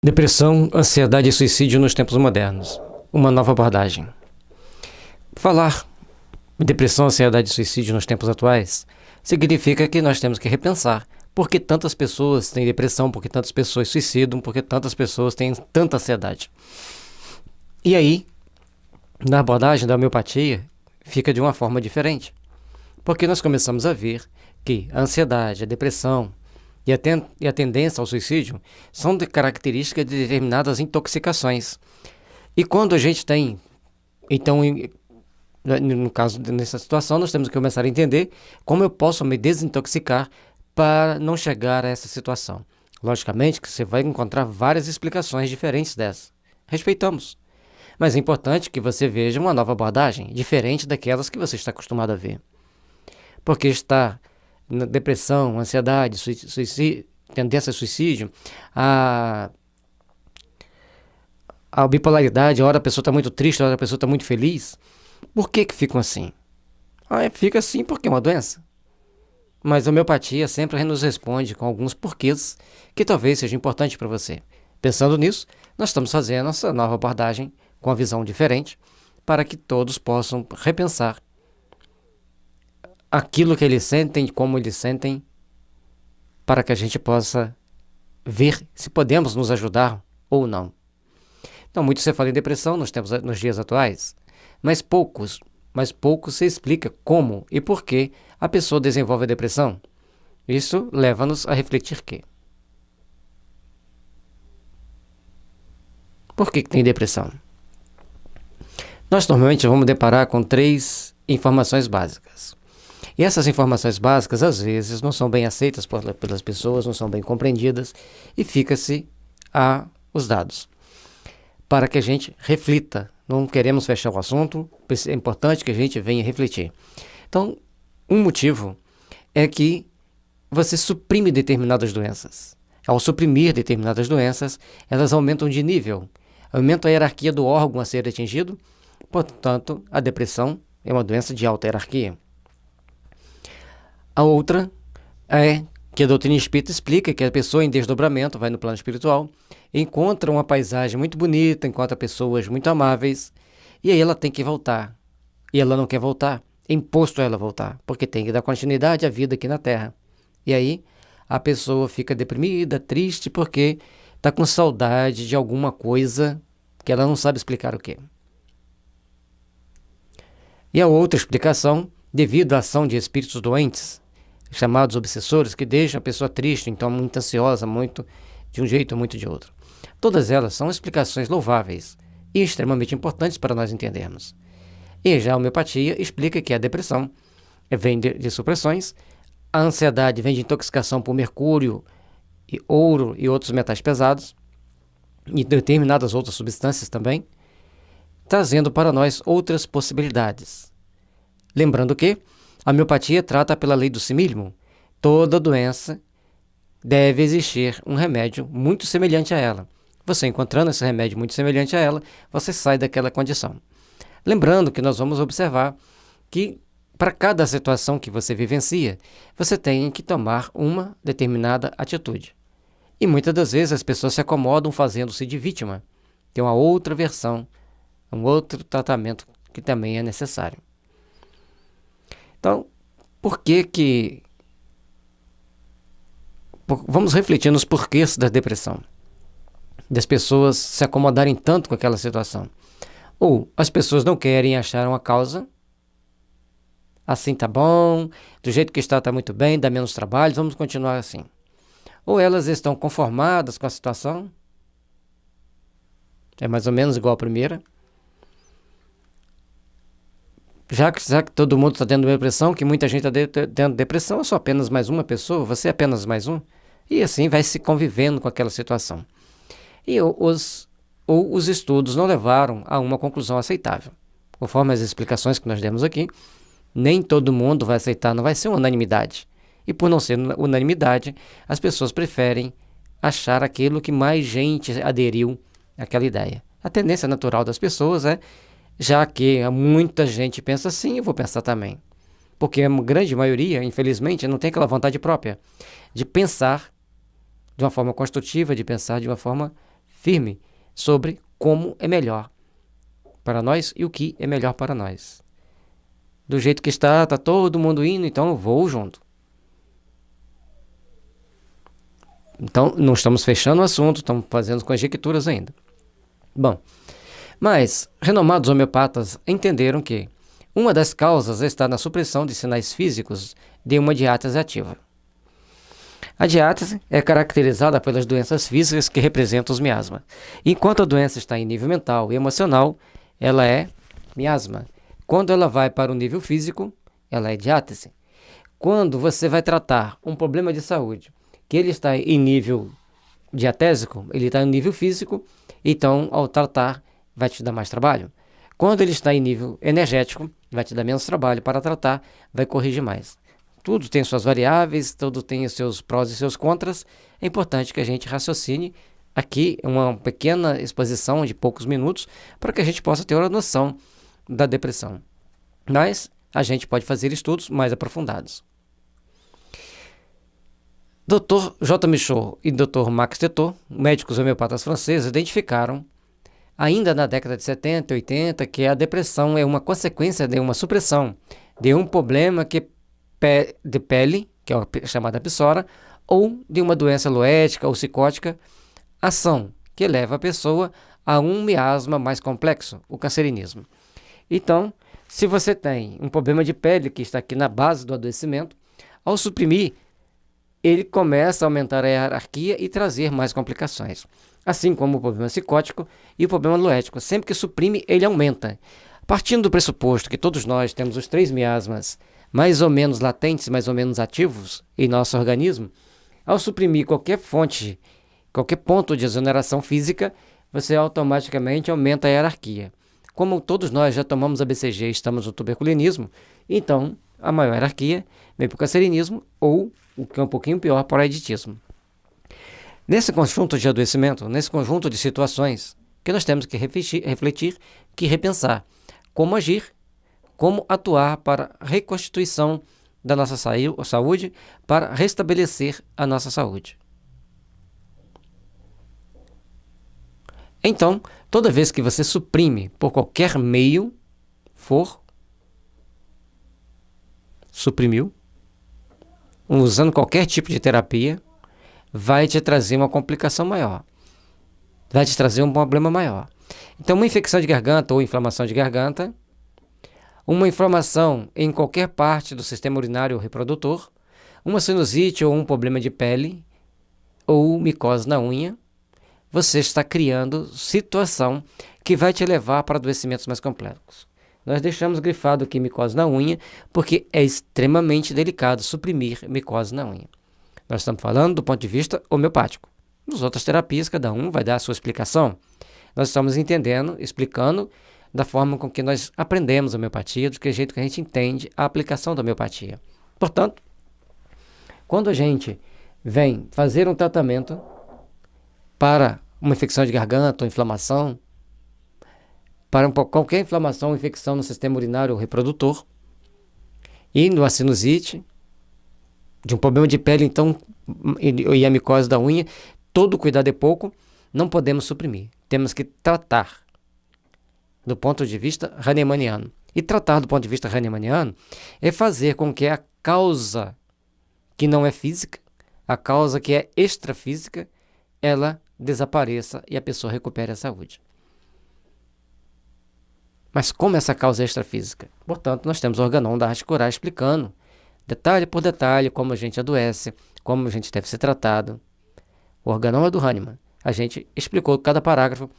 Depressão, ansiedade e suicídio nos tempos modernos. Uma nova abordagem. Falar depressão, ansiedade e suicídio nos tempos atuais significa que nós temos que repensar por que tantas pessoas têm depressão, por que tantas pessoas suicidam, por que tantas pessoas têm tanta ansiedade. E aí, na abordagem da homeopatia, fica de uma forma diferente. Porque nós começamos a ver que a ansiedade, a depressão e a tendência ao suicídio são de características de determinadas intoxicações. E quando a gente tem, então, no caso, nessa situação, nós temos que começar a entender como eu posso me desintoxicar para não chegar a essa situação. Logicamente que você vai encontrar várias explicações diferentes dessa. Respeitamos. Mas é importante que você veja uma nova abordagem, diferente daquelas que você está acostumado a ver. Porque está na depressão, ansiedade, suicídio, tendência a suicídio, a bipolaridade, a hora a pessoa está muito triste, a hora a pessoa está muito feliz. Por que ficam assim? Fica assim porque é uma doença. Mas a homeopatia sempre nos responde com alguns porquês que talvez seja importante para você. Pensando nisso, nós estamos fazendo essa nova abordagem com uma visão diferente para que todos possam repensar aquilo que eles sentem, como eles sentem, para que a gente possa ver se podemos nos ajudar ou não. Então, muito se fala em depressão nos dias atuais, mas pouco se explica como e por que a pessoa desenvolve a depressão. Isso leva-nos a refletir que por que tem depressão? Nós normalmente vamos deparar com 3 informações básicas. E essas informações básicas, às vezes, não são bem aceitas pelas pessoas, não são bem compreendidas, e fica-se os dados. Para que a gente reflita, não queremos fechar o assunto, é importante que a gente venha refletir. Então, um motivo é que você suprime determinadas doenças. Ao suprimir determinadas doenças, elas aumentam de nível, aumentam a hierarquia do órgão a ser atingido, portanto, a depressão é uma doença de alta hierarquia. A outra é que a doutrina espírita explica que a pessoa em desdobramento vai no plano espiritual, encontra uma paisagem muito bonita, encontra pessoas muito amáveis, e aí ela tem que voltar. E ela não quer voltar, é imposto a ela voltar, porque tem que dar continuidade à vida aqui na Terra. E aí a pessoa fica deprimida, triste, porque está com saudade de alguma coisa que ela não sabe explicar o que. E a outra explicação, devido à ação de espíritos doentes, chamados obsessores, que deixam a pessoa triste, então muito ansiosa, muito de um jeito ou muito de outro. Todas elas são explicações louváveis e extremamente importantes para nós entendermos. E já a homeopatia explica que a depressão vem de supressões, a ansiedade vem de intoxicação por mercúrio, e ouro e outros metais pesados, e determinadas outras substâncias também, trazendo para nós outras possibilidades. Lembrando que a homeopatia trata pela lei do simílimo. Toda doença deve existir um remédio muito semelhante a ela. Você encontrando esse remédio muito semelhante a ela, você sai daquela condição. Lembrando que nós vamos observar que para cada situação que você vivencia, você tem que tomar uma determinada atitude. E muitas das vezes as pessoas se acomodam fazendo-se de vítima. Tem uma outra versão, um outro tratamento que também é necessário. Então, vamos refletir nos porquês da depressão, das pessoas se acomodarem tanto com aquela situação. Ou as pessoas não querem achar uma causa, assim tá bom, do jeito que está muito bem, dá menos trabalho, vamos continuar assim. Ou elas estão conformadas com a situação, é mais ou menos igual a primeira. Já que todo mundo está tendo depressão, que muita gente está tendo depressão, eu sou apenas mais uma pessoa, você é apenas mais um. E assim vai se convivendo com aquela situação. E os estudos não levaram a uma conclusão aceitável. Conforme as explicações que nós demos aqui, nem todo mundo vai aceitar, não vai ser uma unanimidade. E por não ser unanimidade, as pessoas preferem achar aquilo que mais gente aderiu àquela ideia. A tendência natural das pessoas é, já que muita gente pensa assim, eu vou pensar também. Porque a grande maioria, infelizmente, não tem aquela vontade própria de pensar de uma forma construtiva, de pensar de uma forma firme sobre como é melhor para nós e o que é melhor para nós. Do jeito que está todo mundo indo, então eu vou junto. Então, não estamos fechando o assunto, estamos fazendo conjecturas ainda. Bom, mas renomados homeopatas entenderam que uma das causas está na supressão de sinais físicos de uma diátese ativa. A diátese é caracterizada pelas doenças físicas que representam os miasmas. Enquanto a doença está em nível mental e emocional, ela é miasma. Quando ela vai para o nível físico, ela é diátese. Quando você vai tratar um problema de saúde, que ele está em nível diatésico, ele está em nível físico, então ao tratar vai te dar mais trabalho. Quando ele está em nível energético, vai te dar menos trabalho para tratar, vai corrigir mais. Tudo tem suas variáveis, tudo tem os seus prós e seus contras. É importante que a gente raciocine aqui uma pequena exposição de poucos minutos para que a gente possa ter uma noção da depressão. Mas a gente pode fazer estudos mais aprofundados. Dr. J. Michaud e Dr. Max Tetot, médicos homeopatas franceses, identificaram, ainda na década de 70 e 80, que a depressão é uma consequência de uma supressão de um problema de pele, que é a chamada psora, ou de uma doença loética ou psicótica, ação que leva a pessoa a um miasma mais complexo, o cancerinismo. Então, se você tem um problema de pele que está aqui na base do adoecimento, ao suprimir, ele começa a aumentar a hierarquia e trazer mais complicações. Assim como o problema psicótico e o problema loético. Sempre que suprime, ele aumenta. Partindo do pressuposto que todos nós temos os 3 miasmas mais ou menos latentes, mais ou menos ativos em nosso organismo, ao suprimir qualquer fonte, qualquer ponto de exoneração física, você automaticamente aumenta a hierarquia. Como todos nós já tomamos a BCG e estamos no tuberculinismo, então a maior hierarquia vem para o cancerinismo ou, o que é um pouquinho pior, para o aeditismo. Nesse conjunto de adoecimento, nesse conjunto de situações, que nós temos que refletir, que repensar como agir, como atuar para a reconstituição da nossa saúde, para restabelecer a nossa saúde. Então, toda vez que você suprime por qualquer meio suprimiu, usando qualquer tipo de terapia, vai te trazer uma complicação maior. Vai te trazer um problema maior. Então, uma infecção de garganta ou inflamação de garganta, uma inflamação em qualquer parte do sistema urinário ou reprodutor, uma sinusite ou um problema de pele, ou micose na unha, você está criando situação que vai te levar para adoecimentos mais complexos. Nós deixamos grifado aqui micose na unha, porque é extremamente delicado suprimir micose na unha. Nós estamos falando do ponto de vista homeopático. Nas outras terapias, cada um vai dar a sua explicação. Nós estamos entendendo, explicando da forma com que nós aprendemos a homeopatia, do que jeito que a gente entende a aplicação da homeopatia. Portanto, quando a gente vem fazer um tratamento para uma infecção de garganta ou inflamação, para qualquer inflamação ou infecção no sistema urinário ou reprodutor, e numa sinusite, de um problema de pele, então, e a micose da unha, todo cuidado é pouco, não podemos suprimir. Temos que tratar do ponto de vista hahnemanniano. E tratar do ponto de vista hahnemanniano é fazer com que a causa que não é física, a causa que é extrafísica, ela desapareça e a pessoa recupere a saúde. Mas como essa causa é extrafísica? Portanto, nós temos o organon da arte curar explicando, detalhe por detalhe, como a gente adoece, como a gente deve ser tratado. O organon é do Hahnemann. A gente explicou cada parágrafo.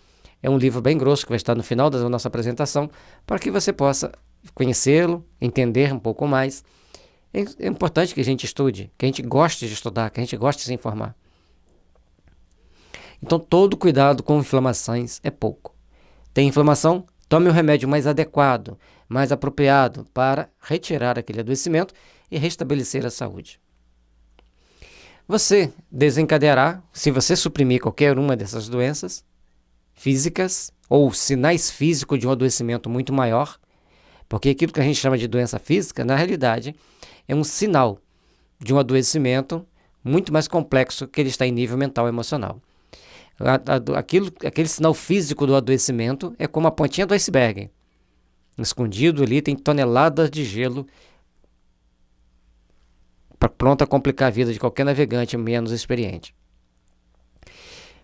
É um livro bem grosso que vai estar no final da nossa apresentação, para que você possa conhecê-lo, entender um pouco mais. É importante que a gente estude, que a gente goste de estudar, que a gente goste de se informar. Então, todo cuidado com inflamações é pouco. Tem inflamação? Tome o remédio mais adequado, mais apropriado para retirar aquele adoecimento e restabelecer a saúde. Você desencadeará, se você suprimir qualquer uma dessas doenças físicas ou sinais físicos de um adoecimento muito maior, porque aquilo que a gente chama de doença física, na realidade, é um sinal de um adoecimento muito mais complexo que ele está em nível mental e emocional. Aquele sinal físico do adoecimento é como a pontinha do iceberg. Escondido ali tem toneladas de gelo pronto a complicar a vida de qualquer navegante menos experiente.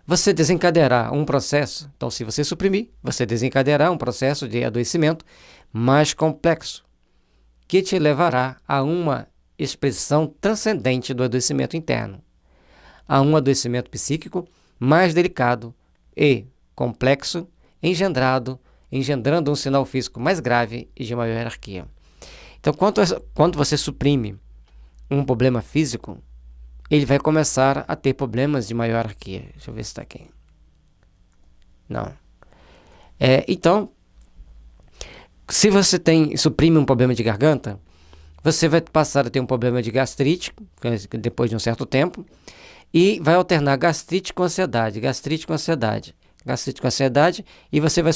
Você desencadeará um processo, então se você suprimir, você desencadeará um processo de adoecimento mais complexo, que te levará a uma expressão transcendente do adoecimento interno, a um adoecimento psíquico mais delicado e complexo, engendrando um sinal físico mais grave e de maior hierarquia. Então, quando você suprime um problema físico, ele vai começar a ter problemas de maior hierarquia. Deixa eu ver se está aqui. Não. Então, se você suprime um problema de garganta, você vai passar a ter um problema de gastrite, depois de um certo tempo, e vai alternar gastrite com ansiedade, gastrite com ansiedade, gastrite com ansiedade, e você vai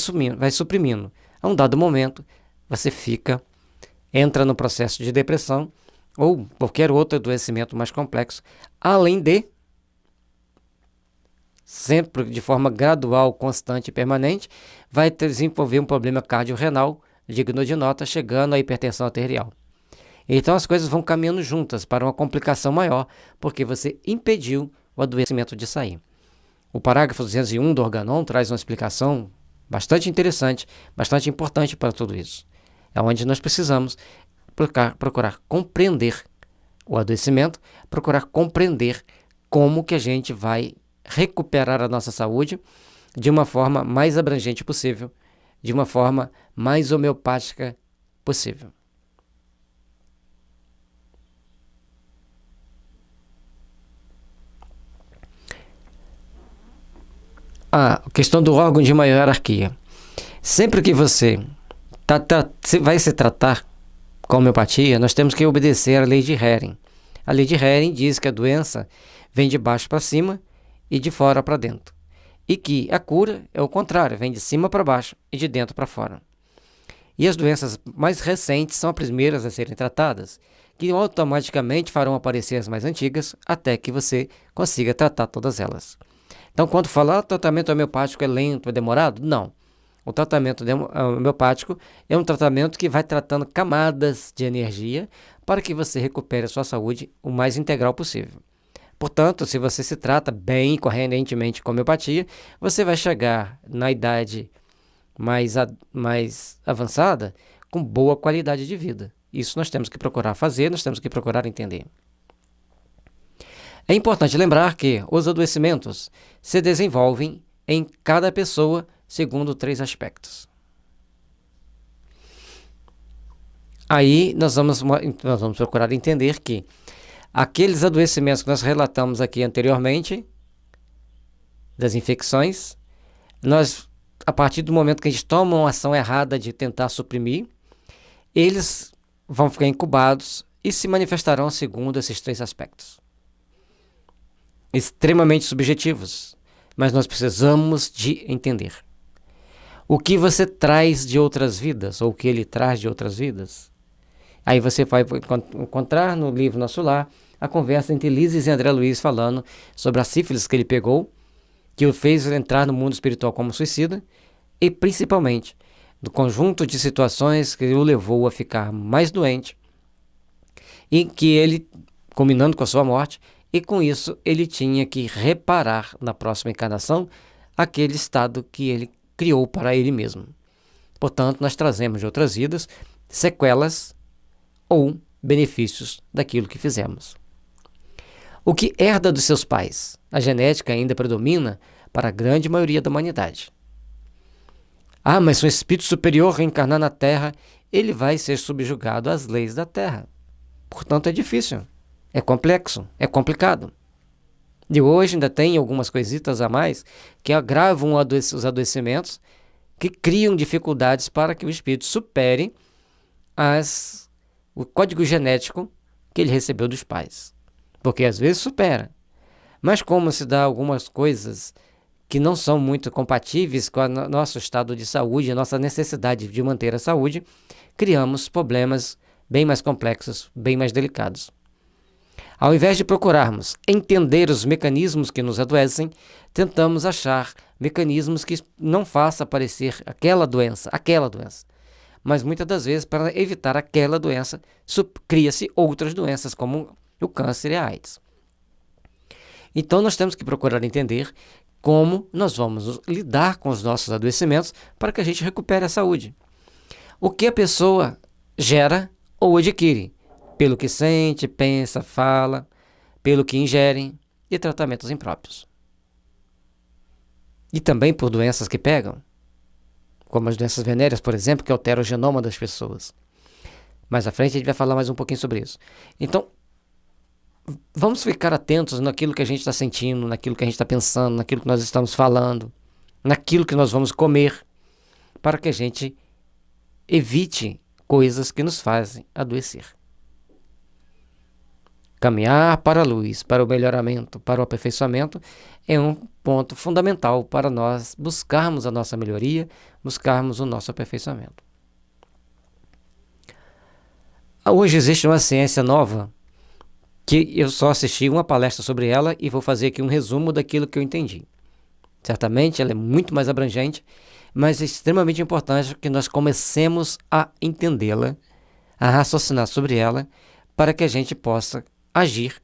suprimindo. A um dado momento, você entra no processo de depressão, ou qualquer outro adoecimento mais complexo, além de, sempre de forma gradual, constante e permanente, vai desenvolver um problema cardiorrenal digno de nota, chegando à hipertensão arterial. Então as coisas vão caminhando juntas para uma complicação maior, porque você impediu o adoecimento de sair. O parágrafo 201 do Organon traz uma explicação bastante interessante, bastante importante para tudo isso. É onde nós precisamos procurar compreender o adoecimento, procurar compreender como que a gente vai recuperar a nossa saúde de uma forma mais abrangente possível, de uma forma mais homeopática possível. A questão do órgão de maior hierarquia. Sempre que você vai se tratar com homeopatia, nós temos que obedecer à lei de Hering. A lei de Hering diz que a doença vem de baixo para cima e de fora para dentro. E que a cura é o contrário, vem de cima para baixo e de dentro para fora. E as doenças mais recentes são as primeiras a serem tratadas, que automaticamente farão aparecer as mais antigas, até que você consiga tratar todas elas. Então, quando falar tratamento homeopático é lento, é demorado? Não. O tratamento homeopático é um tratamento que vai tratando camadas de energia para que você recupere a sua saúde o mais integral possível. Portanto, se você se trata bem e correntemente com homeopatia, você vai chegar na idade mais avançada com boa qualidade de vida. Isso nós temos que procurar fazer, nós temos que procurar entender. É importante lembrar que os adoecimentos se desenvolvem em cada pessoa segundo 3 aspectos. Aí nós vamos procurar entender que aqueles adoecimentos que nós relatamos aqui anteriormente, das infecções, a partir do momento que a gente toma uma ação errada de tentar suprimir, eles vão ficar incubados e se manifestarão segundo esses 3 aspectos. Extremamente subjetivos, mas nós precisamos de entender. O que você traz de outras vidas, ou o que ele traz de outras vidas. Aí você vai encontrar no livro Nosso Lar a conversa entre Lises e André Luiz falando sobre a sífilis que ele pegou, que o fez entrar no mundo espiritual como suicida, e principalmente do conjunto de situações que o levou a ficar mais doente, e que ele, culminando com a sua morte, e com isso ele tinha que reparar na próxima encarnação aquele estado que ele criou para ele mesmo. Portanto, nós trazemos de outras vidas sequelas ou benefícios daquilo que fizemos. O que herda dos seus pais? A genética ainda predomina para a grande maioria da humanidade. Mas se um espírito superior reencarnar na Terra, ele vai ser subjugado às leis da Terra. Portanto, é difícil, é complexo, é complicado. E hoje ainda tem algumas coisitas a mais que agravam os adoecimentos, que criam dificuldades para que o espírito supere o código genético que ele recebeu dos pais. Porque às vezes supera. Mas como se dá algumas coisas que não são muito compatíveis com o nosso estado de saúde, a nossa necessidade de manter a saúde, criamos problemas bem mais complexos, bem mais delicados. Ao invés de procurarmos entender os mecanismos que nos adoecem, tentamos achar mecanismos que não façam aparecer aquela doença. Mas muitas das vezes, para evitar aquela doença, cria-se outras doenças, como o câncer e a AIDS. Então nós temos que procurar entender como nós vamos lidar com os nossos adoecimentos para que a gente recupere a saúde. O que a pessoa gera ou adquire, pelo que sente, pensa, fala, pelo que ingere e tratamentos impróprios. E também por doenças que pegam, como as doenças venéreas, por exemplo, que alteram o genoma das pessoas. Mais à frente a gente vai falar mais um pouquinho sobre isso. Então, vamos ficar atentos naquilo que a gente está sentindo, naquilo que a gente está pensando, naquilo que nós estamos falando, naquilo que nós vamos comer, para que a gente evite coisas que nos fazem adoecer. Caminhar para a luz, para o melhoramento, para o aperfeiçoamento é um ponto fundamental para nós buscarmos a nossa melhoria, buscarmos o nosso aperfeiçoamento. Hoje existe uma ciência nova que eu só assisti uma palestra sobre ela e vou fazer aqui um resumo daquilo que eu entendi. Certamente ela é muito mais abrangente, mas é extremamente importante que nós comecemos a entendê-la, a raciocinar sobre ela, para que a gente possa agir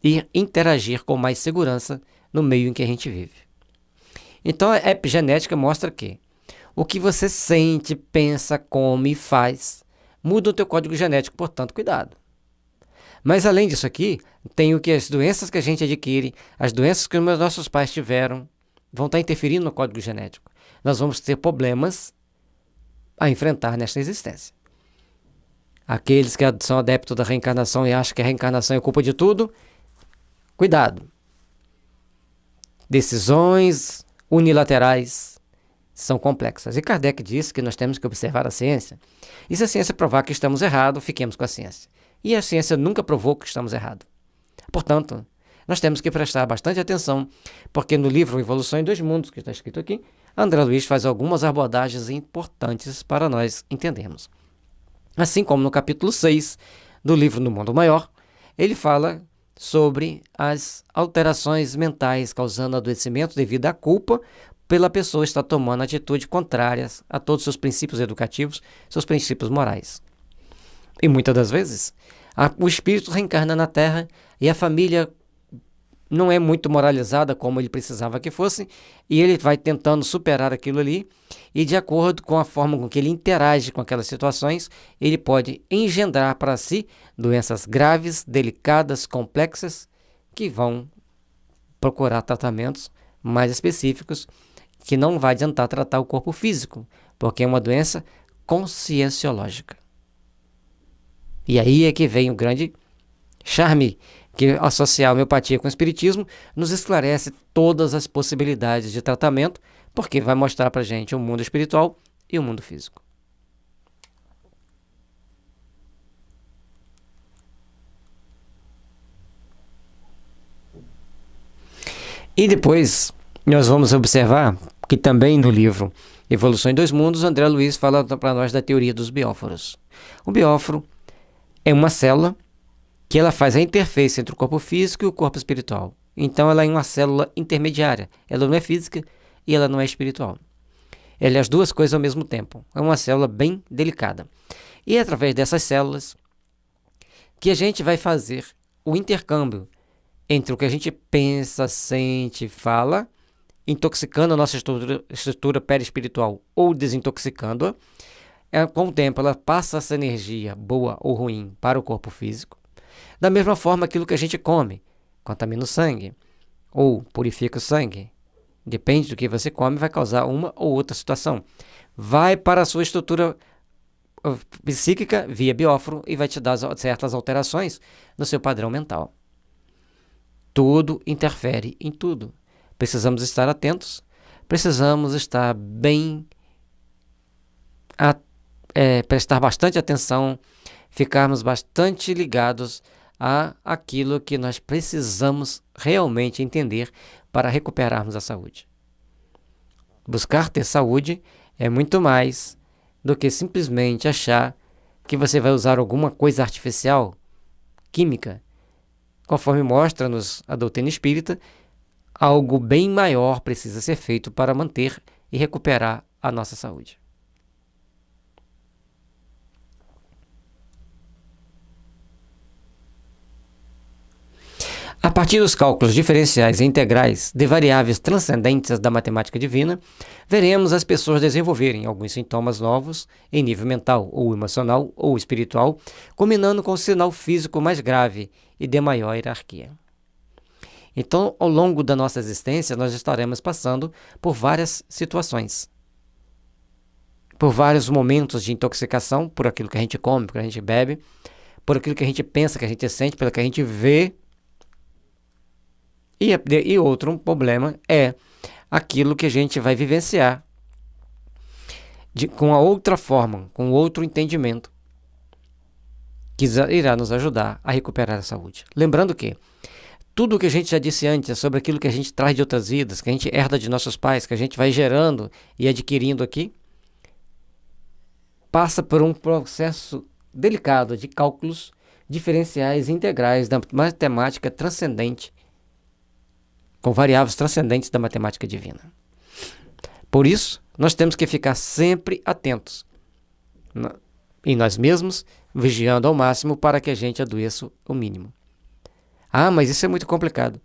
e interagir com mais segurança no meio em que a gente vive. Então a epigenética mostra que o que você sente, pensa, come e faz muda o teu código genético, portanto, cuidado. Mas além disso aqui, tem o que as doenças que a gente adquire, as doenças que os nossos pais tiveram, vão estar interferindo no código genético. Nós vamos ter problemas a enfrentar nesta existência. Aqueles que são adeptos da reencarnação e acham que a reencarnação é culpa de tudo, cuidado. Decisões unilaterais são complexas. E Kardec disse que nós temos que observar a ciência. E se a ciência provar que estamos errados, fiquemos com a ciência. E a ciência nunca provou que estamos errados. Portanto, nós temos que prestar bastante atenção, porque no livro Evolução em Dois Mundos, que está escrito aqui, André Luiz faz algumas abordagens importantes para nós entendermos. Assim como no capítulo 6 do livro No Mundo Maior, ele fala sobre as alterações mentais causando adoecimento devido à culpa pela pessoa estar tomando atitudes contrárias a todos os seus princípios educativos, seus princípios morais. E muitas das vezes, o espírito reencarna na Terra e a família não é muito moralizada como ele precisava que fosse, e ele vai tentando superar aquilo ali, e de acordo com a forma com que ele interage com aquelas situações, ele pode engendrar para si doenças graves, delicadas, complexas, que vão procurar tratamentos mais específicos, que não vai adiantar tratar o corpo físico, porque é uma doença conscienciológica. E aí é que vem o grande charme, que associar a homeopatia com o espiritismo nos esclarece todas as possibilidades de tratamento, porque vai mostrar para a gente o mundo espiritual e o mundo físico. E depois nós vamos observar que também no livro Evolução em Dois Mundos, André Luiz fala para nós da teoria dos bióforos. O bióforo é uma célula que ela faz a interface entre o corpo físico e o corpo espiritual. Então ela é uma célula intermediária. Ela não é física e ela não é espiritual. Ela é as duas coisas ao mesmo tempo. É uma célula bem delicada. E é através dessas células que a gente vai fazer o intercâmbio entre o que a gente pensa, sente, fala, intoxicando a nossa estrutura perispiritual ou desintoxicando-a. Com o tempo ela passa essa energia boa ou ruim para o corpo físico. Da mesma forma, aquilo que a gente come contamina o sangue ou purifica o sangue. Depende do que você come, vai causar uma ou outra situação. Vai para a sua estrutura psíquica via bióforo e vai te dar certas alterações no seu padrão mental. Tudo interfere em tudo. Precisamos estar atentos, precisamos estar bem, prestar bastante atenção, ficarmos bastante ligados a aquilo que nós precisamos realmente entender para recuperarmos a saúde. Buscar ter saúde é muito mais do que simplesmente achar que você vai usar alguma coisa artificial, química, conforme mostra-nos a doutrina espírita, algo bem maior precisa ser feito para manter e recuperar a nossa saúde. A partir dos cálculos diferenciais e integrais de variáveis transcendentes da matemática divina, veremos as pessoas desenvolverem alguns sintomas novos em nível mental ou emocional ou espiritual, combinando com o sinal físico mais grave e de maior hierarquia. Então, ao longo da nossa existência, nós estaremos passando por várias situações, por vários momentos de intoxicação, por aquilo que a gente come, por aquilo que a gente bebe, por aquilo que a gente pensa, que a gente sente, pelo que a gente vê. E outro problema é aquilo que a gente vai vivenciar com a outra forma, com outro entendimento, que irá nos ajudar a recuperar a saúde. Lembrando que tudo o que a gente já disse antes sobre aquilo que a gente traz de outras vidas, que a gente herda de nossos pais, que a gente vai gerando e adquirindo aqui, passa por um processo delicado de cálculos diferenciais e integrais da matemática transcendente, com variáveis transcendentes da matemática divina. Por isso, nós temos que ficar sempre atentos em nós mesmos, vigiando ao máximo para que a gente adoeça o mínimo. Ah, mas isso é muito complicado.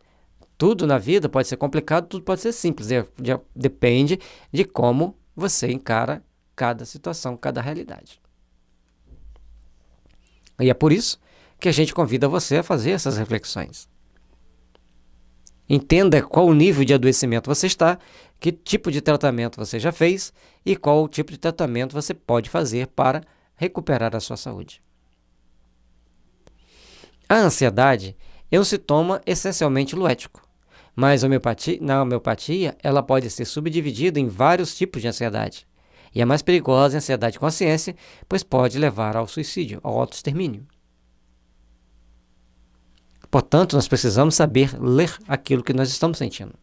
Tudo na vida pode ser complicado, tudo pode ser simples. Depende de como você encara cada situação, cada realidade. E é por isso que a gente convida você a fazer essas reflexões. Entenda qual o nível de adoecimento você está, que tipo de tratamento você já fez e qual o tipo de tratamento você pode fazer para recuperar a sua saúde. A ansiedade é um sintoma essencialmente luético, mas na homeopatia ela pode ser subdividida em vários tipos de ansiedade. E a mais perigosa é a ansiedade consciência, pois pode levar ao suicídio, ao autoextermínio. Portanto, nós precisamos saber ler aquilo que nós estamos sentindo.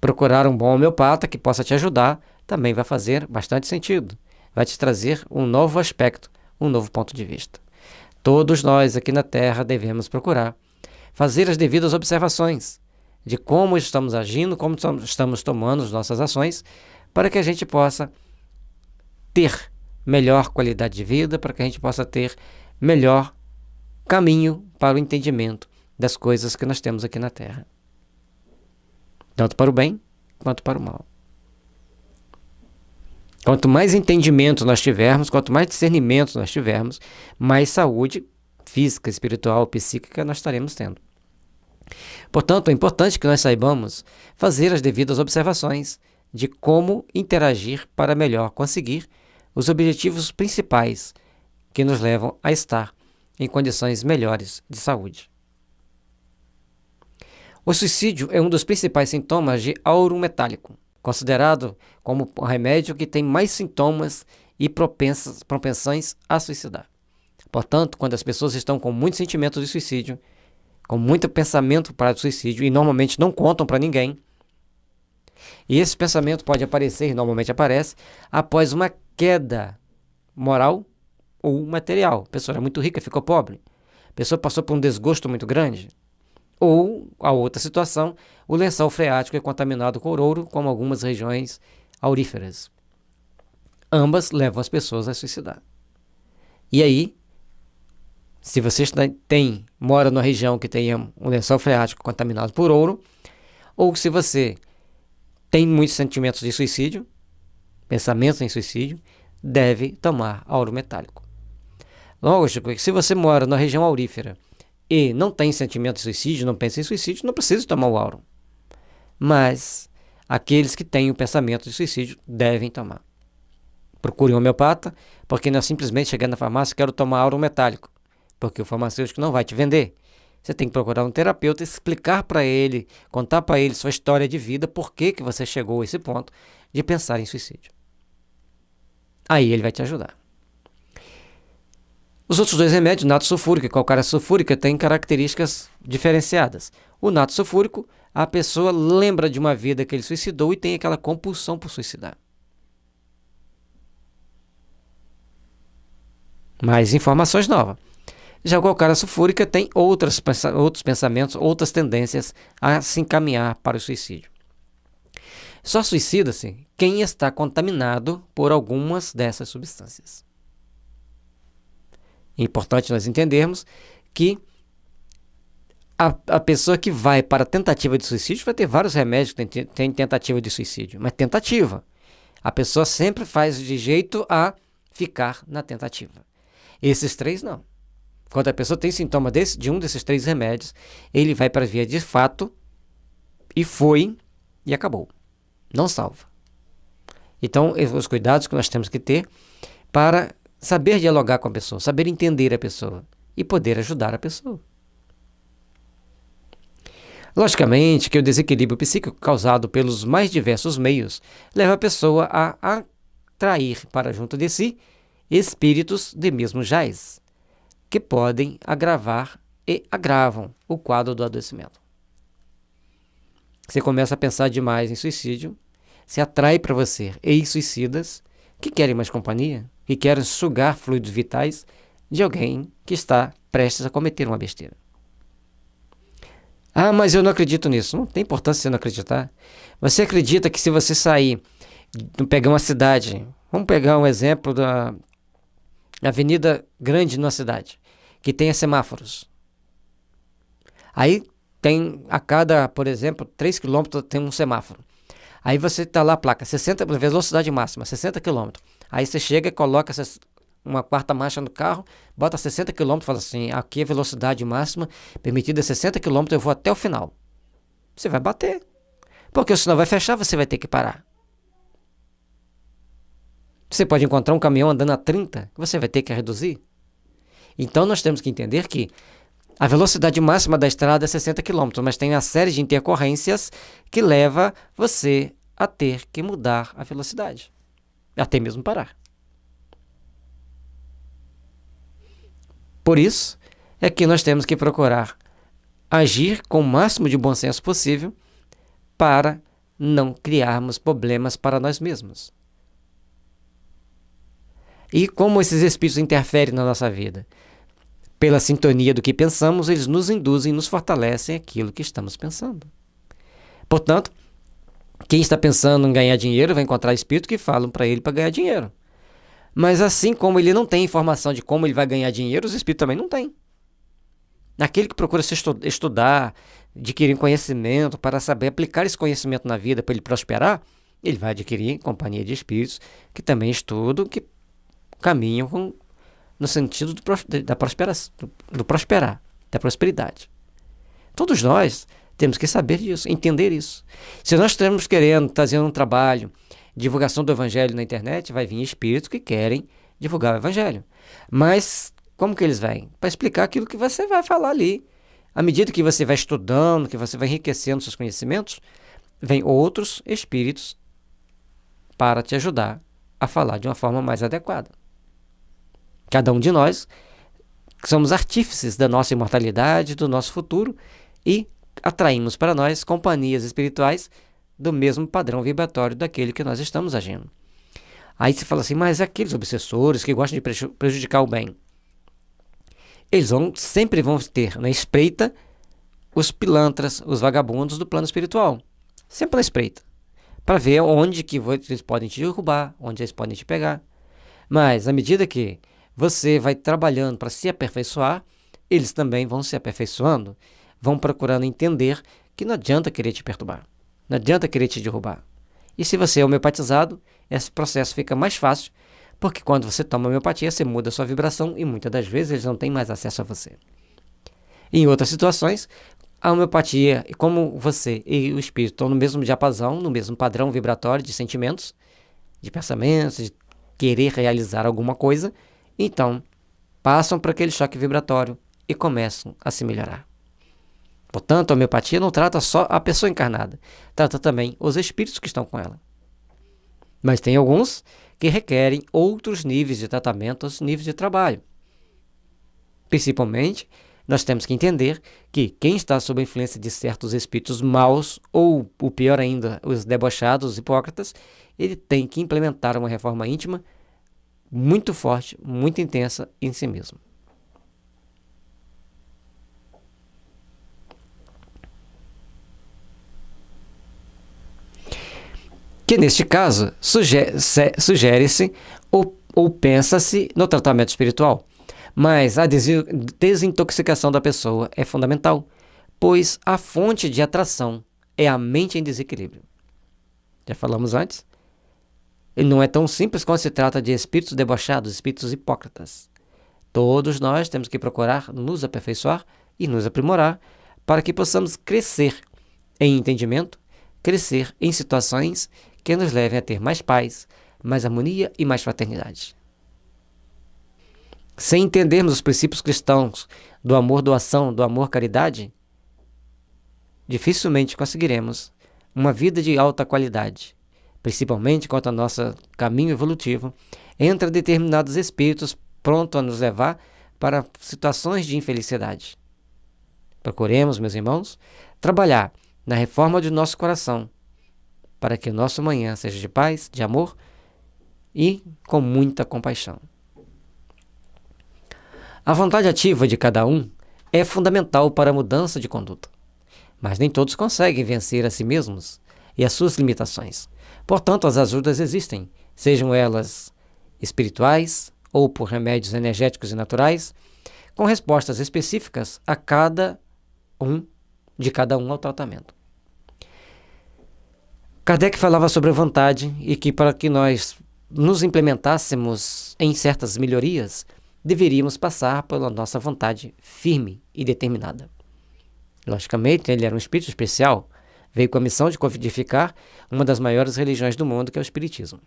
Procurar um bom homeopata que possa te ajudar também vai fazer bastante sentido. Vai te trazer um novo aspecto, um novo ponto de vista. Todos nós aqui na Terra devemos procurar fazer as devidas observações de como estamos agindo, como estamos tomando as nossas ações, para que a gente possa ter melhor qualidade de vida, para que a gente possa ter melhor caminho para o entendimento das coisas que nós temos aqui na Terra. Tanto para o bem, quanto para o mal. Quanto mais entendimento nós tivermos, quanto mais discernimento nós tivermos, mais saúde física, espiritual, psíquica nós estaremos tendo. Portanto, é importante que nós saibamos fazer as devidas observações de como interagir para melhor conseguir os objetivos principais que nos levam a estar em condições melhores de saúde. O suicídio é um dos principais sintomas de auro metálico, considerado como o remédio que tem mais sintomas e propensões a suicidar. Portanto, quando as pessoas estão com muito sentimento de suicídio, com muito pensamento para o suicídio e normalmente não contam para ninguém, e esse pensamento pode aparecer, e normalmente aparece, após uma queda moral ou material. A pessoa era muito rica, ficou pobre. A pessoa passou por um desgosto muito grande. Ou, a outra situação, o lençol freático é contaminado com ouro, como algumas regiões auríferas. Ambas levam as pessoas a suicidar. E aí, se você mora numa região que tenha um lençol freático contaminado por ouro, ou se você tem muitos sentimentos de suicídio, pensamentos em suicídio, deve tomar auro metálico. Lógico que se você mora na região aurífera e não tem sentimento de suicídio, não pensa em suicídio, não precisa tomar o auro. Mas aqueles que têm o pensamento de suicídio devem tomar. Procure um homeopata, porque não é simplesmente chegar na farmácia e quero tomar auro metálico, porque o farmacêutico não vai te vender. Você tem que procurar um terapeuta, explicar para ele, contar para ele sua história de vida, por que você chegou a esse ponto de pensar em suicídio. Aí ele vai te ajudar. Os outros dois remédios, nato sulfúrico e calcária sulfúrica, têm características diferenciadas. O nato sulfúrico, a pessoa lembra de uma vida que ele suicidou e tem aquela compulsão por suicidar. Mais informações novas. Já o cara sulfúrica tem outros pensamentos, outras tendências a se encaminhar para o suicídio. Só suicida-se quem está contaminado por algumas dessas substâncias. É importante nós entendermos que a pessoa que vai para a tentativa de suicídio vai ter vários remédios que tem tentativa de suicídio, mas tentativa. A pessoa sempre faz de jeito a ficar na tentativa. Esses 3 não. Quando a pessoa tem sintoma de um desses 3 remédios, ele vai para a via de fato e acabou. Não salva. Então, os cuidados que nós temos que ter para saber dialogar com a pessoa, saber entender a pessoa e poder ajudar a pessoa. Logicamente que o desequilíbrio psíquico causado pelos mais diversos meios leva a pessoa a atrair para junto de si espíritos de mesmo jaz, que podem agravar e agravam o quadro do adoecimento. Você começa a pensar demais em suicídio, se atrai para você ex-suicidas que querem mais companhia, que querem sugar fluidos vitais de alguém que está prestes a cometer uma besteira. Ah, mas eu não acredito nisso. Não tem importância você não acreditar. Você acredita que se você sair, pegar uma cidade, vamos pegar um exemplo da avenida grande numa cidade, que tenha semáforos. Aí tem a cada, por exemplo, 3 km tem um semáforo. Aí você está lá a placa, 60, velocidade máxima, 60 km. Aí você chega e coloca uma quarta marcha no carro, bota 60 km e fala assim, aqui a velocidade máxima permitida é 60 km, eu vou até o final. Você vai bater. Porque o sinal vai fechar, você vai ter que parar. Você pode encontrar um caminhão andando a 30, você vai ter que reduzir. Então nós temos que entender que a velocidade máxima da estrada é 60 km, mas tem uma série de intercorrências que leva você a ter que mudar a velocidade. Até mesmo parar. Por isso é que nós temos que procurar agir com o máximo de bom senso possível para não criarmos problemas para nós mesmos. E como esses espíritos interferem na nossa vida? Pela sintonia do que pensamos, eles nos induzem e nos fortalecem aquilo que estamos pensando. Portanto, quem está pensando em ganhar dinheiro vai encontrar espíritos que falam para ele para ganhar dinheiro. Mas assim como ele não tem informação de como ele vai ganhar dinheiro, os espíritos também não têm. Aquele que procura se estudar, adquirir conhecimento para saber aplicar esse conhecimento na vida para ele prosperar, ele vai adquirir companhia de espíritos que também estudam, que caminham no sentido da prosperar, da prosperidade. Todos nós temos que saber disso, entender isso. Se nós estamos querendo trazer um trabalho, divulgação do evangelho na internet, vai vir espíritos que querem divulgar o evangelho. Mas como que eles vêm? Para explicar aquilo que você vai falar ali. À medida que você vai estudando, que você vai enriquecendo seus conhecimentos, vem outros espíritos para te ajudar a falar de uma forma mais adequada. Cada um de nós somos artífices da nossa imortalidade, do nosso futuro e atraímos para nós companhias espirituais do mesmo padrão vibratório daquele que nós estamos agindo. Aí você fala assim, mas aqueles obsessores que gostam de prejudicar o bem, eles sempre vão ter na espreita os pilantras, os vagabundos do plano espiritual. Sempre na espreita. Para ver onde que eles podem te derrubar, onde eles podem te pegar. Mas à medida que você vai trabalhando para se aperfeiçoar, eles também vão se aperfeiçoando, vão procurando entender que não adianta querer te perturbar. Não adianta querer te derrubar. E se você é homeopatizado, esse processo fica mais fácil, porque quando você toma homeopatia, você muda a sua vibração e muitas das vezes eles não têm mais acesso a você. Em outras situações, a homeopatia, como você e o espírito estão no mesmo diapasão, no mesmo padrão vibratório de sentimentos, de pensamentos, de querer realizar alguma coisa, então passam por aquele choque vibratório e começam a se melhorar. Portanto, a homeopatia não trata só a pessoa encarnada, trata também os espíritos que estão com ela. Mas tem alguns que requerem outros níveis de tratamento, outros níveis de trabalho. Principalmente, nós temos que entender que quem está sob a influência de certos espíritos maus, ou o pior ainda, os debochados, os hipócritas, ele tem que implementar uma reforma íntima muito forte, muito intensa em si mesmo. que neste caso sugere-se ou pensa-se no tratamento espiritual. Mas a desintoxicação da pessoa é fundamental, pois a fonte de atração é a mente em desequilíbrio. Já falamos antes. E não é tão simples quando se trata de espíritos debochados, espíritos hipócritas. Todos nós temos que procurar nos aperfeiçoar e nos aprimorar para que possamos crescer em entendimento, crescer em situações que nos levem a ter mais paz, mais harmonia e mais fraternidade. Sem entendermos os princípios cristãos do amor doação, do amor caridade, dificilmente conseguiremos uma vida de alta qualidade, principalmente quanto ao nosso caminho evolutivo, entre determinados espíritos prontos a nos levar para situações de infelicidade. Procuremos, meus irmãos, trabalhar na reforma do nosso coração, para que o nosso amanhã seja de paz, de amor e com muita compaixão. A vontade ativa de cada um é fundamental para a mudança de conduta, mas nem todos conseguem vencer a si mesmos e as suas limitações. Portanto, as ajudas existem, sejam elas espirituais ou por remédios energéticos e naturais, com respostas específicas a cada um ao tratamento. Kardec falava sobre a vontade e que para que nós nos implementássemos em certas melhorias, deveríamos passar pela nossa vontade firme e determinada. Logicamente, ele era um espírito especial, veio com a missão de codificar uma das maiores religiões do mundo, que é o Espiritismo.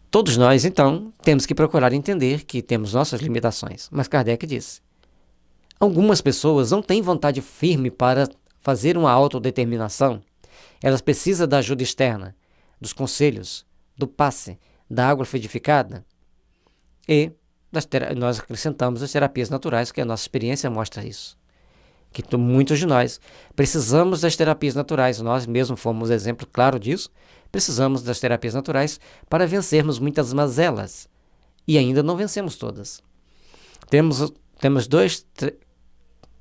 Todos nós, então, temos que procurar entender que temos nossas limitações, mas Kardec disse: algumas pessoas não têm vontade firme para fazer uma autodeterminação. Elas precisam da ajuda externa, dos conselhos, do passe, da água fluidificada e nós acrescentamos as terapias naturais, que a nossa experiência mostra isso. Que muitos de nós precisamos das terapias naturais, nós mesmos fomos exemplo claro disso, precisamos das terapias naturais para vencermos muitas mazelas e ainda não vencemos todas. Temos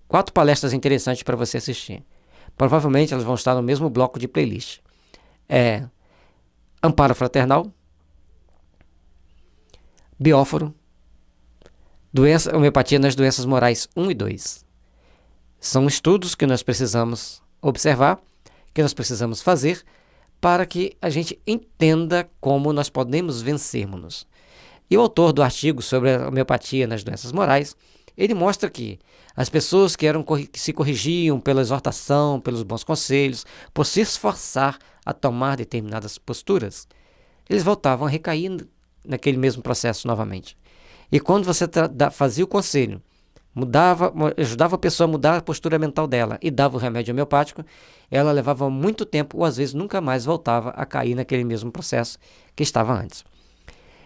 4 palestras interessantes para você assistir. Provavelmente elas vão estar no mesmo bloco de playlist. Amparo Fraternal, Bióforo, Homeopatia nas Doenças Morais 1 e 2. São estudos que nós precisamos observar, que nós precisamos fazer para que a gente entenda como nós podemos vencermos. E o autor do artigo sobre a homeopatia nas doenças morais, ele mostra que as pessoas que se corrigiam pela exortação, pelos bons conselhos, por se esforçar a tomar determinadas posturas, eles voltavam a recair naquele mesmo processo novamente. E quando você fazia o conselho, ajudava a pessoa a mudar a postura mental dela e dava o remédio homeopático, ela levava muito tempo ou às vezes nunca mais voltava a cair naquele mesmo processo que estava antes.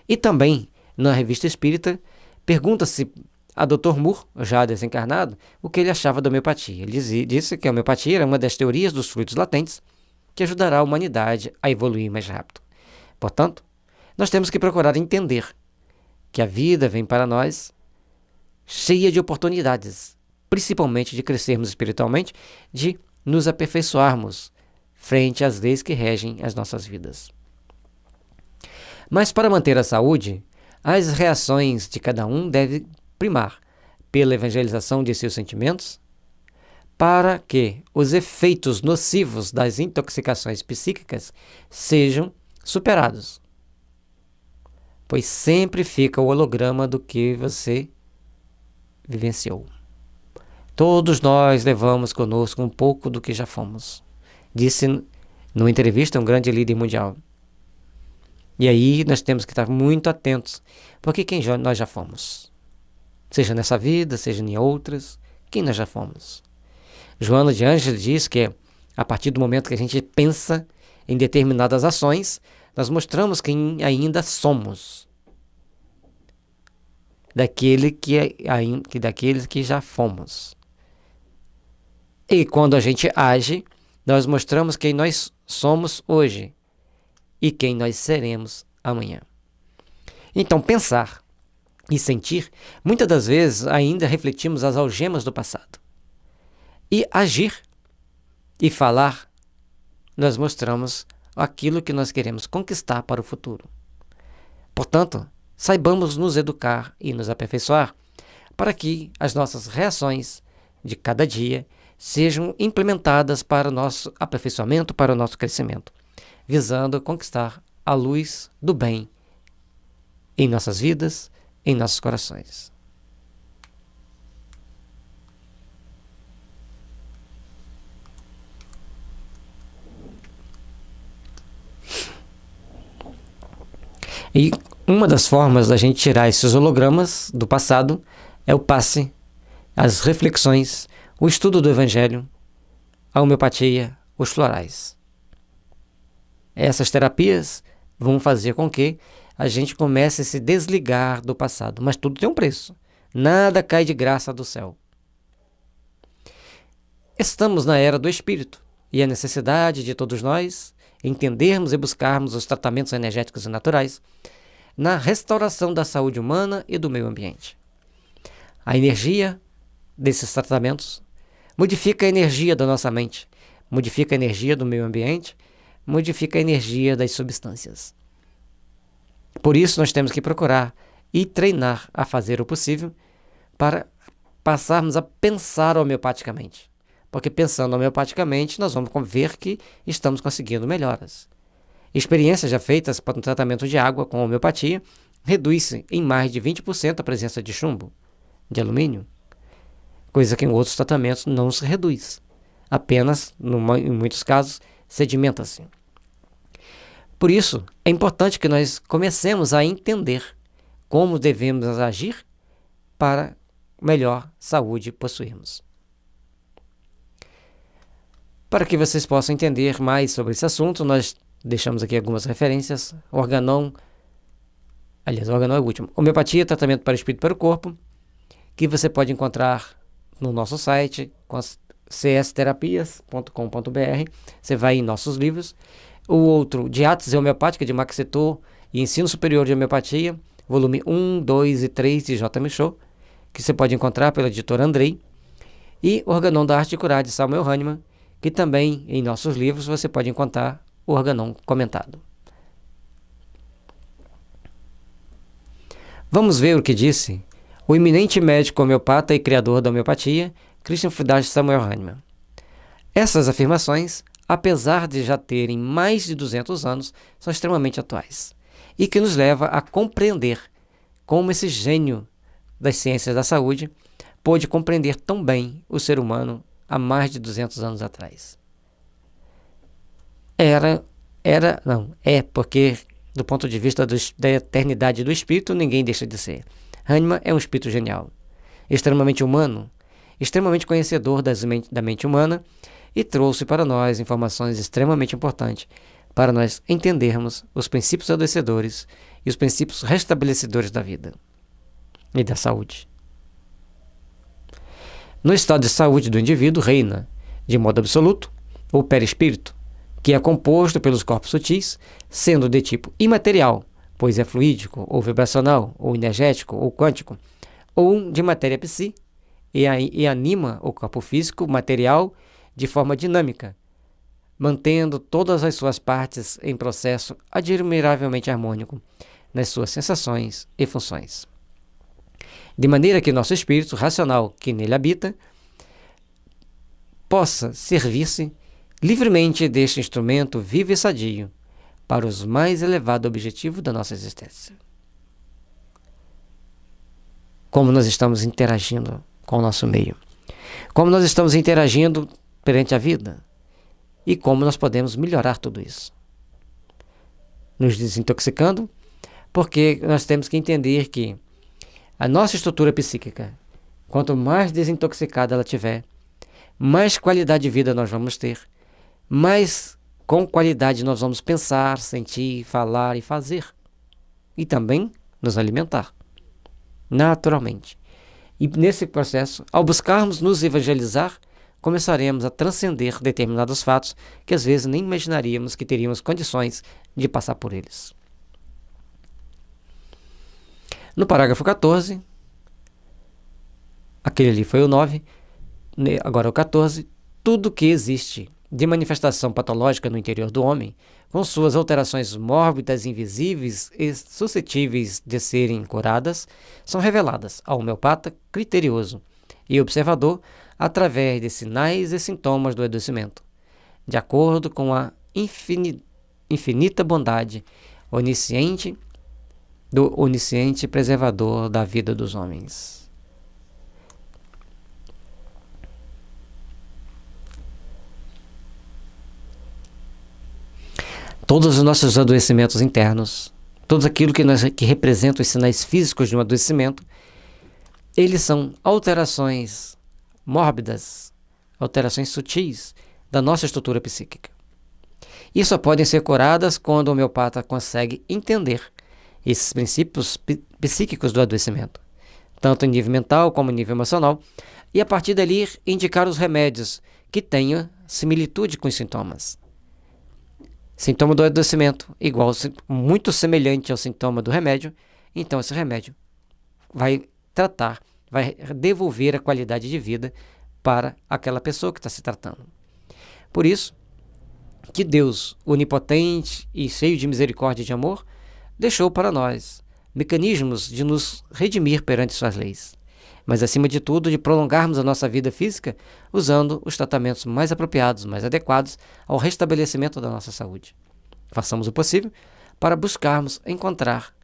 E também, na Revista Espírita, pergunta-se a Dr. Moore, já desencarnado, o que ele achava da homeopatia. Ele disse que a homeopatia era uma das teorias dos fluidos latentes que ajudará a humanidade a evoluir mais rápido. Portanto, nós temos que procurar entender que a vida vem para nós cheia de oportunidades, principalmente de crescermos espiritualmente, de nos aperfeiçoarmos frente às leis que regem as nossas vidas. Mas para manter a saúde, as reações de cada um devem primar pela evangelização de seus sentimentos, para que os efeitos nocivos das intoxicações psíquicas sejam superados. Pois sempre fica o holograma do que você vivenciou. Todos nós levamos conosco um pouco do que já fomos, disse numa entrevista um grande líder mundial. E aí nós temos que estar muito atentos, porque nós já fomos. Seja nessa vida, seja em outras, quem nós já fomos. Joana de Ângeles diz que a partir do momento que a gente pensa em determinadas ações, nós mostramos quem ainda somos. Daqueles que já fomos. E quando a gente age, nós mostramos quem nós somos hoje e quem nós seremos amanhã. Então, pensar e sentir, muitas das vezes ainda refletimos as algemas do passado. E agir e falar nós mostramos aquilo que nós queremos conquistar para o futuro. Portanto, saibamos nos educar e nos aperfeiçoar para que as nossas reações de cada dia sejam implementadas para o nosso aperfeiçoamento, para o nosso crescimento, visando conquistar a luz do bem em nossas vidas, em nossos corações. E uma das formas da gente tirar esses hologramas do passado é o passe, as reflexões, o estudo do Evangelho, a homeopatia, os florais. Essas terapias vão fazer com que a gente comece a se desligar do passado, mas tudo tem um preço. Nada cai de graça do céu. Estamos na era do Espírito e a necessidade de todos nós entendermos e buscarmos os tratamentos energéticos e naturais na restauração da saúde humana e do meio ambiente. A energia desses tratamentos modifica a energia da nossa mente, modifica a energia do meio ambiente, modifica a energia das substâncias. Por isso nós temos que procurar e treinar a fazer o possível para passarmos a pensar homeopaticamente. Porque pensando homeopaticamente, nós vamos ver que estamos conseguindo melhoras. Experiências já feitas para o tratamento de água com homeopatia reduz-se em mais de 20% a presença de chumbo, de alumínio, coisa que em outros tratamentos não se reduz. Apenas, em muitos casos, sedimenta-se. Por isso, é importante que nós comecemos a entender como devemos agir para melhor saúde possuirmos. Para que vocês possam entender mais sobre esse assunto, nós deixamos aqui algumas referências. Organon é o último. Homeopatia, tratamento para o espírito e para o corpo, que você pode encontrar no nosso site, csterapias.com.br. Você vai em nossos livros. O outro, Diátese Homeopática, de Max Setor e Ensino Superior de Homeopatia, volume 1, 2 e 3 de J. Michaud, que você pode encontrar pela editora Andrei. E Organon da Arte de Curar, de Samuel Hahnemann, que também em nossos livros você pode encontrar o Organon comentado. Vamos ver o que disse o eminente médico homeopata e criador da homeopatia, Christian Friedrich Samuel Hahnemann. Essas afirmações, apesar de já terem mais de 200 anos, são extremamente atuais e que nos leva a compreender como esse gênio das ciências da saúde pôde compreender tão bem o ser humano há mais de 200 anos atrás. É porque do ponto de vista da eternidade do espírito, ninguém deixa de ser. Hahnemann é um espírito genial, extremamente humano, extremamente conhecedor da mente humana e trouxe para nós informações extremamente importantes para nós entendermos os princípios adoecedores e os princípios restabelecedores da vida e da saúde. No estado de saúde do indivíduo reina, de modo absoluto, o perispírito, que é composto pelos corpos sutis, sendo de tipo imaterial, pois é fluídico, ou vibracional, ou energético, ou quântico, ou de matéria psi, e anima o corpo físico material de forma dinâmica, mantendo todas as suas partes em processo admiravelmente harmônico nas suas sensações e funções. De maneira que nosso espírito racional, que nele habita, possa servir-se livremente deste instrumento vivo e sadio para os mais elevados objetivos da nossa existência. Como nós estamos interagindo com o nosso meio, como nós estamos interagindo perante a vida e como nós podemos melhorar tudo isso. Nos desintoxicando, porque nós temos que entender que a nossa estrutura psíquica, quanto mais desintoxicada ela tiver, mais qualidade de vida nós vamos ter, mais com qualidade nós vamos pensar, sentir, falar e fazer. E também nos alimentar, naturalmente. E nesse processo, ao buscarmos nos evangelizar, começaremos a transcender determinados fatos que às vezes nem imaginaríamos que teríamos condições de passar por eles. No parágrafo 14, aquele ali foi o 9, agora o 14, tudo que existe de manifestação patológica no interior do homem, com suas alterações mórbidas, invisíveis e suscetíveis de serem curadas, são reveladas ao homeopata criterioso e observador através de sinais e sintomas do adoecimento, de acordo com a infinita bondade do onisciente preservador da vida dos homens. Todos os nossos adoecimentos internos, tudo aquilo que representa os sinais físicos de um adoecimento, eles são alterações mórbidas, alterações sutis da nossa estrutura psíquica. E só podem ser curadas quando o homeopata consegue entender esses princípios psíquicos do adoecimento, tanto em nível mental como em nível emocional, e a partir dali indicar os remédios que tenham similitude com os sintomas. Sintoma do adoecimento igual, muito semelhante ao sintoma do remédio, então esse remédio vai tratar, vai devolver a qualidade de vida para aquela pessoa que está se tratando. Por isso que Deus, onipotente e cheio de misericórdia e de amor, deixou para nós mecanismos de nos redimir perante suas leis, mas acima de tudo de prolongarmos a nossa vida física usando os tratamentos mais apropriados, mais adequados ao restabelecimento da nossa saúde. Façamos o possível para buscarmos encontrar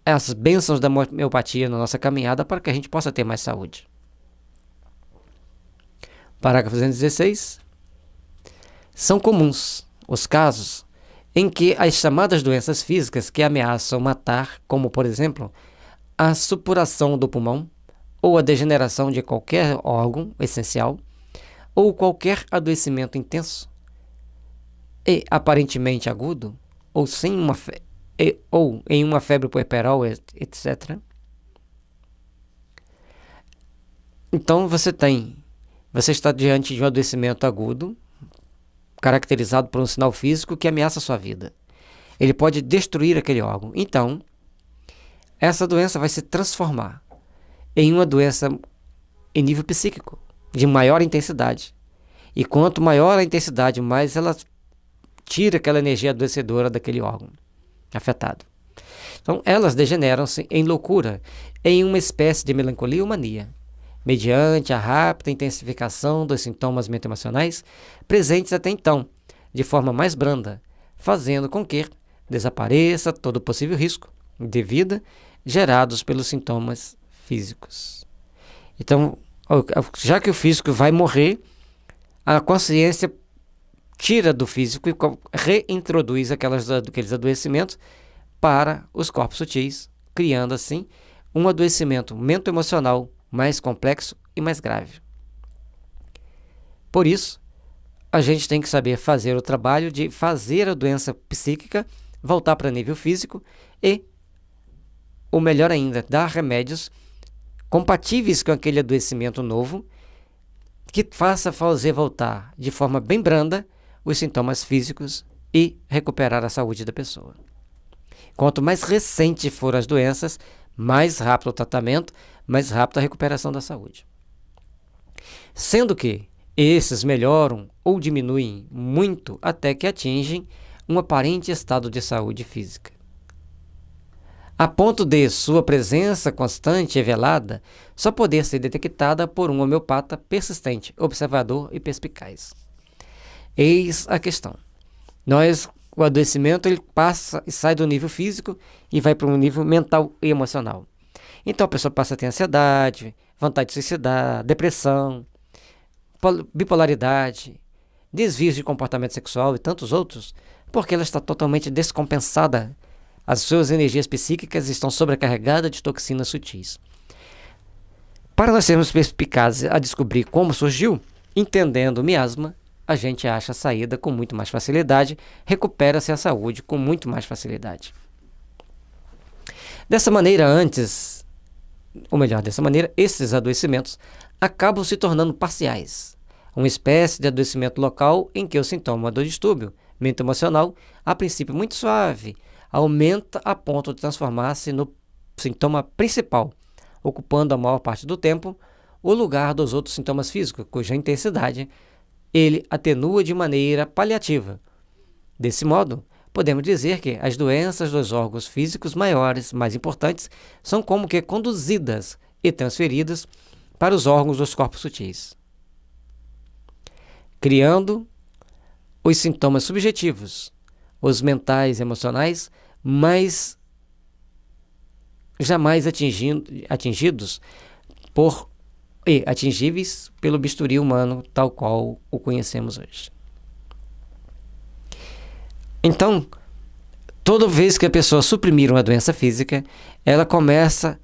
as bênçãos da homeopatia na nossa caminhada para que a gente possa ter mais saúde. Parágrafo 216. São comuns os casos em que as chamadas doenças físicas que ameaçam matar, como por exemplo, a supuração do pulmão ou a degeneração de qualquer órgão essencial ou qualquer adoecimento intenso e aparentemente agudo ou em uma febre puerperal, etc. Então você está diante de um adoecimento agudo caracterizado por um sinal físico que ameaça a sua vida. Ele pode destruir aquele órgão. Então, essa doença vai se transformar em uma doença em nível psíquico, de maior intensidade. E quanto maior a intensidade, mais ela tira aquela energia adoecedora daquele órgão afetado. Então, elas degeneram-se em loucura, em uma espécie de melancolia ou mania, mediante a rápida intensificação dos sintomas mentoemocionais presentes até então, de forma mais branda, fazendo com que desapareça todo o possível risco de vida gerados pelos sintomas físicos. Então, já que o físico vai morrer, a consciência tira do físico e reintroduz aqueles adoecimentos para os corpos sutis, criando assim um adoecimento mentoemocional mais complexo e mais grave. Por isso, a gente tem que saber fazer o trabalho de fazer a doença psíquica voltar para nível físico e, ou melhor ainda, dar remédios compatíveis com aquele adoecimento novo que faça fazer voltar de forma bem branda os sintomas físicos e recuperar a saúde da pessoa. Quanto mais recente for as doenças, mais rápido o tratamento, mais rápido a recuperação da saúde. Sendo que esses melhoram ou diminuem muito até que atingem um aparente estado de saúde física, a ponto de sua presença constante e velada só poder ser detectada por um homeopata persistente, observador e perspicaz. Eis a questão. O adoecimento ele passa e sai do nível físico e vai para um nível mental e emocional. Então a pessoa passa a ter ansiedade, vontade de suicidar, depressão, bipolaridade, desvios de comportamento sexual e tantos outros, porque ela está totalmente descompensada. As suas energias psíquicas estão sobrecarregadas de toxinas sutis. Para nós sermos perspicazes a descobrir como surgiu, entendendo o miasma, a gente acha a saída com muito mais facilidade, recupera-se a saúde com muito mais facilidade. Dessa maneira, esses adoecimentos acabam se tornando parciais. Uma espécie de adoecimento local em que o sintoma do distúrbio mentoemocional, a princípio muito suave, aumenta a ponto de transformar-se no sintoma principal, ocupando a maior parte do tempo o lugar dos outros sintomas físicos, cuja intensidade ele atenua de maneira paliativa. Desse modo, podemos dizer que as doenças dos órgãos físicos maiores, mais importantes, são como que conduzidas e transferidas para os órgãos dos corpos sutis, criando os sintomas subjetivos, os mentais e emocionais, mas jamais atingidos e atingíveis pelo bisturi humano tal qual o conhecemos hoje. Então, toda vez que a pessoa suprimir uma doença física, ela começa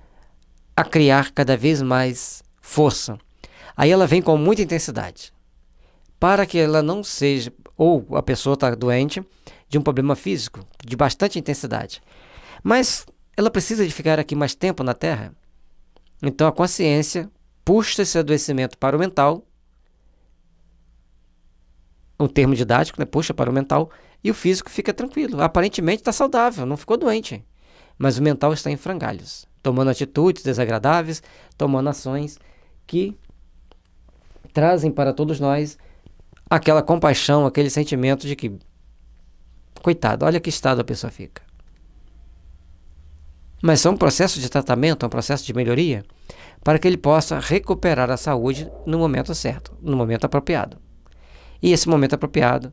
a criar cada vez mais força. Aí ela vem com muita intensidade. Para que ela não seja, ou a pessoa está doente de um problema físico de bastante intensidade, mas ela precisa de ficar aqui mais tempo na Terra. Então a consciência puxa esse adoecimento para o mental, um termo didático, né? Puxa para o mental, e o físico fica tranquilo. Aparentemente está saudável, não ficou doente, mas o mental está em frangalhos, tomando atitudes desagradáveis, tomando ações que trazem para todos nós aquela compaixão, aquele sentimento de que, coitado, olha que estado a pessoa fica. Mas é um processo de tratamento, é um processo de melhoria, para que ele possa recuperar a saúde no momento certo, no momento apropriado. E esse momento apropriado,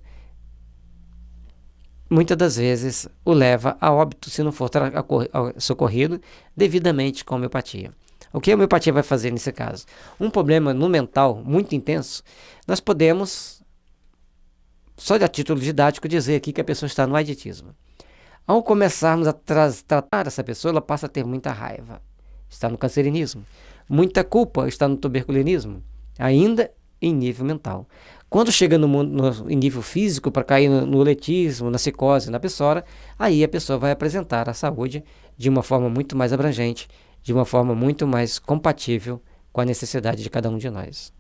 muitas das vezes, o leva a óbito se não for socorrido devidamente com homeopatia. O que a homeopatia vai fazer nesse caso? Um problema no mental muito intenso, nós podemos, só de a título didático, dizer aqui que a pessoa está no aditismo. Ao começarmos a tratar essa pessoa, ela passa a ter muita raiva, está no cancerinismo. Muita culpa está no tuberculinismo, ainda em nível mental. Quando chega em nível físico, para cair no letismo, na psicose, na psoríase, aí a pessoa vai apresentar a saúde de uma forma muito mais abrangente, de uma forma muito mais compatível com a necessidade de cada um de nós.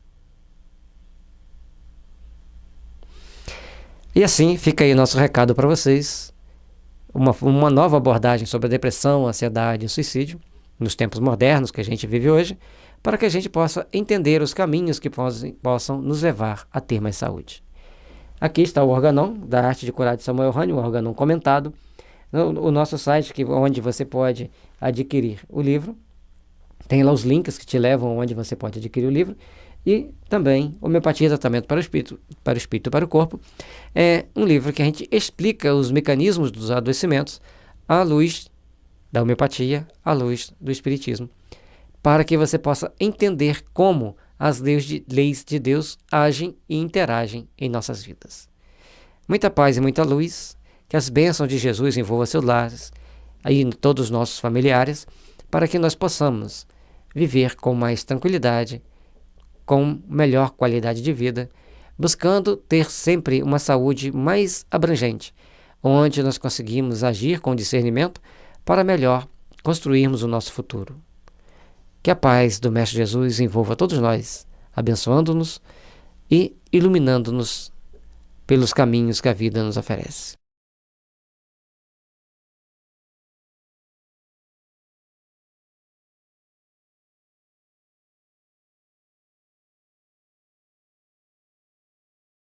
E assim fica aí nosso recado para vocês, uma nova abordagem sobre a depressão, a ansiedade e o suicídio, nos tempos modernos que a gente vive hoje, para que a gente possa entender os caminhos que possam nos levar a ter mais saúde. Aqui está o Organon, da Arte de Curar de Samuel Hahnemann, o Organon comentado, o nosso site onde você pode adquirir o livro. Tem lá os links que te levam onde você pode adquirir o livro. E também Homeopatia, Tratamento para o Espírito e para o Corpo. É um livro que a gente explica os mecanismos dos adoecimentos à luz da homeopatia, à luz do espiritismo, para que você possa entender como as leis de Deus agem e interagem em nossas vidas. Muita paz e muita luz, que as bênçãos de Jesus envolvam seus lares, aí todos os nossos familiares, para que nós possamos viver com mais tranquilidade, com melhor qualidade de vida, buscando ter sempre uma saúde mais abrangente, onde nós conseguimos agir com discernimento para melhor construirmos o nosso futuro. Que a paz do Mestre Jesus envolva todos nós, abençoando-nos e iluminando-nos pelos caminhos que a vida nos oferece.